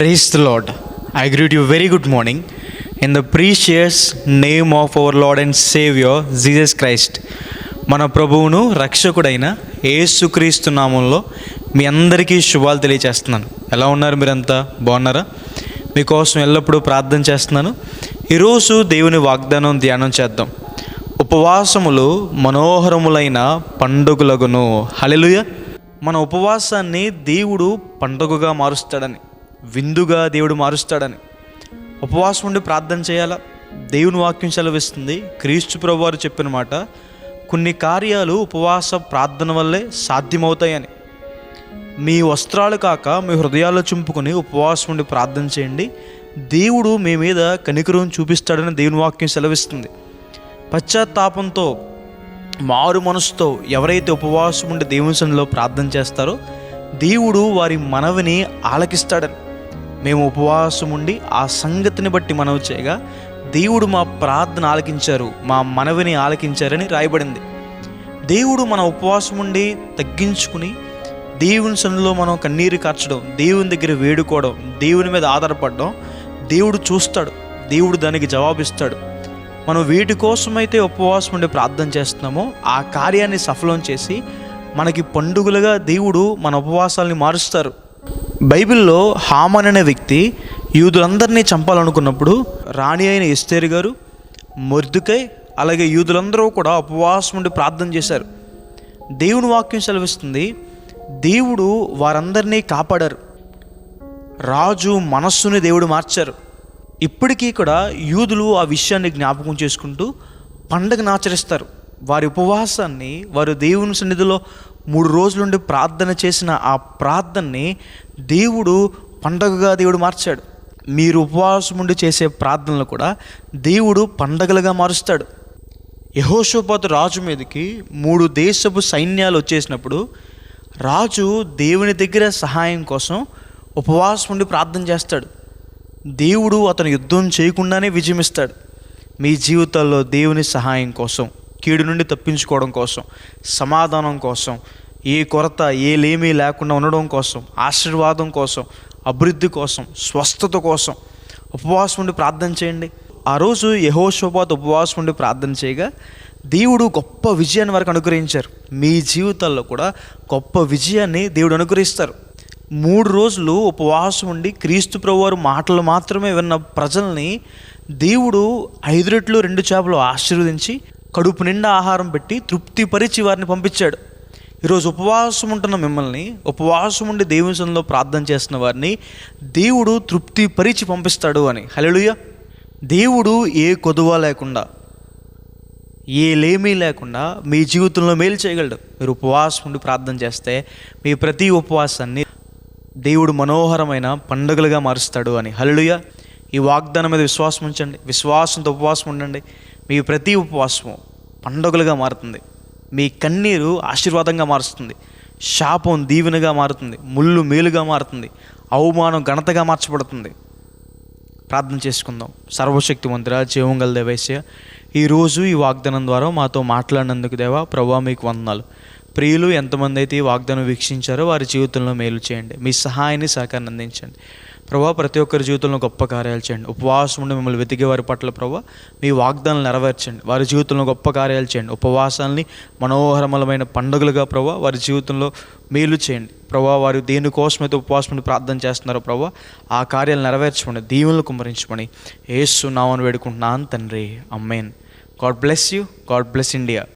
Praise the Lord. I greet you very good morning in the precious name of our Lord and Savior Jesus Christ. మన ప్రభువును రక్షకుడైన యేసుక్రీస్తు నామంలో మీ అందరికీ శుభాలు తెలియజేస్తున్నాను. ఎలా ఉన్నారు? మీరంతా బాగున్నారా? మీకోసం ఎల్లప్పుడూ ప్రార్థన చేస్తున్నాను. ఈరోజు దేవుని వాగ్దానం ధ్యానం చేద్దాం. ఉపవాసములు మనోహరములైన పండుగలగును. హల్లెలూయా. మన ఉపవాసాన్ని దేవుడు పండుగగా మారుస్తాడని, విందుగా దేవుడు మారుస్తాడని, ఉపవాసం ఉండి ప్రార్థన చేయాలా? దేవుని వాక్యం సెలవిస్తుంది. క్రీస్తు ప్రభువారు చెప్పిన మాట, కొన్ని కార్యాలు ఉపవాస ప్రార్థన వల్లే సాధ్యమవుతాయని. మీ వస్త్రాలు కాక మీ హృదయాల్లో చింపుకొని ఉపవాసం ఉండి ప్రార్థన చేయండి, దేవుడు మీ మీద కనికరం చూపిస్తాడని దేవుని వాక్యం సెలవిస్తుంది. పశ్చాత్తాపంతో, మారు మనసుతో ఎవరైతే ఉపవాసం ఉండి దేవుని సన్నిధిలో ప్రార్థన చేస్తారో దేవుడు వారి మనవిని ఆలకిస్తాడని. మేము ఉపవాసం ఉండి ఆ సంగతిని బట్టి మనవి చేయగా దేవుడు మా ప్రార్థన ఆలకించారు, మా మనవిని ఆలకించారని రాయబడింది. దేవుడు మన ఉపవాసం ఉండి తగ్గించుకుని దేవుని సన్నిధిలో మనం కన్నీరు కార్చడం, దేవుని దగ్గర వేడుకోవడం, దేవుని మీద ఆధారపడడం దేవుడు చూస్తాడు, దేవుడు దానికి జవాబిస్తాడు. మనం వీటి కోసమైతే ఉపవాసం ఉండి ప్రార్థన చేస్తున్నామో ఆ కార్యాన్ని సఫలం చేసి మనకి పండుగలుగా దేవుడు మన ఉపవాసాలని మారుస్తారు. బైబిల్లో హామాన్ అనే వ్యక్తి యూదులందరినీ చంపాలనుకున్నప్పుడు రాణి అయిన ఎస్తేరు గారు, మొర్దెకై, అలాగే యూదులందరూ కూడా ఉపవాసం ఉండి ప్రార్థన చేశారు. దేవుని వాక్యం సెలవిస్తుంది, దేవుడు వారందరినీ కాపాడారు. రాజు మనస్సుని దేవుడు మార్చారు. ఇప్పటికీ కూడా యూదులు ఆ విషయాన్ని జ్ఞాపకం చేసుకుంటూ పండుగను ఆచరిస్తారు. వారి ఉపవాసాన్ని, వారు దేవుని సన్నిధిలో 3 రోజులుండి ప్రార్థన చేసిన ఆ ప్రార్థనని దేవుడు పండగగా దేవుడు మార్చాడు. మీరు ఉపవాసం ఉండి చేసే ప్రార్థనలు కూడా దేవుడు పండగలుగా మారుస్తాడు. యెహోషాపాతు రాజు మీదకి 3 దేశపు సైన్యాలు వచ్చేసినప్పుడు రాజు దేవుని దగ్గర సహాయం కోసం ఉపవాసం ఉండి ప్రార్థన చేస్తాడు. దేవుడు అతను యుద్ధం చేయకుండానే విజయమిస్తాడు. మీ జీవితాల్లో దేవుని సహాయం కోసం, కీడు నుండి తప్పించుకోవడం కోసం, సమాధానం కోసం, ఏ కొరత ఏ లేమీ లేకుండా ఉండడం కోసం, ఆశీర్వాదం కోసం, అభివృద్ధి కోసం, స్వస్థత కోసం ఉపవాసం ఉండి ప్రార్థన చేయండి. ఆ రోజు యెహోషాపాతు ఉపవాసం ఉండి ప్రార్థన చేయగా దేవుడు గొప్ప విజయాన్ని వారికి అనుగ్రహించారు. మీ జీవితాల్లో కూడా గొప్ప విజయాన్ని దేవుడు అనుగ్రహిస్తారు. 3 రోజులు ఉపవాసం ఉండి క్రీస్తు ప్రభువారు మాటలు మాత్రమే విన్న ప్రజల్ని దేవుడు 5 రెట్లు 2 చేపలు ఆశీర్వదించి కడుపు నిండా ఆహారం పెట్టి తృప్తిపరిచి వారిని పంపించాడు. ఈరోజు ఉపవాసం ఉంటున్న మిమ్మల్ని, ఉపవాసం ఉండి దేవుని సన్నిధిలో ప్రార్థన చేస్తున్న వారిని దేవుడు తృప్తిపరిచి పంపిస్తాడు అని. హల్లెలూయా. దేవుడు ఏ కొదువ లేకుండా, ఏ లేమీ లేకుండా మీ జీవితంలో మేలు చేయగలడు. మీరు ఉపవాసం ఉండి ప్రార్థన చేస్తే మీ ప్రతి ఉపవాసాన్ని దేవుడు మనోహరమైన పండుగలుగా మారుస్తాడు అని. హల్లెలూయా. ఈ వాగ్దానం మీద విశ్వాసం ఉంచండి, విశ్వాసంతో ఉపవాసం ఉండండి. మీ ప్రతి ఉపవాసము పండుగలుగా మారుతుంది. మీ కన్నీరు ఆశీర్వాదంగా మారుస్తుంది, శాపం దీవెనగా మారుతుంది, ముళ్ళు మేలుగా మారుతుంది, అవమానం ఘనతగా మార్చబడుతుంది. ప్రార్థన చేసుకుందాం. సర్వశక్తిమంతుడా, జీవం గల దేవయ్యా, ఈరోజు ఈ వాగ్దానం ద్వారా మాతో మాట్లాడినందుకు దేవా ప్రభువా మీకు వందనాలు. ప్రియులు ఎంతమంది అయితే ఈ వాగ్దానం వీక్షించారో వారి జీవితంలో మేలు చేయండి, మీ సహాయాన్ని సహకారం అందించండి ప్రభువా. ప్రతి ఒక్కరి జీవితంలో గొప్ప కార్యాలు చేయండి. ఉపవాసం ఉండి మిమ్మల్ని వెతికే వారి పట్ల ప్రభువా మీ వాగ్దానాలు నెరవేర్చండి. వారి జీవితంలో గొప్ప కార్యాలు చేయండి. ఉపవాసాన్ని మనోహరమైన పండుగలుగా ప్రభువా వారి జీవితంలో మేలు చేయండి ప్రభువా. వారు దేనికోసమైతే ఉపవాసం ఉండి ప్రార్థన చేస్తున్నారో ప్రభువా ఆ కార్యాలు నెరవేర్చమని, దీవెనలు కుమ్మరించమని యేసు నామమున వేడుకుంటున్నాను తండ్రి. Amen. God bless you. God bless India.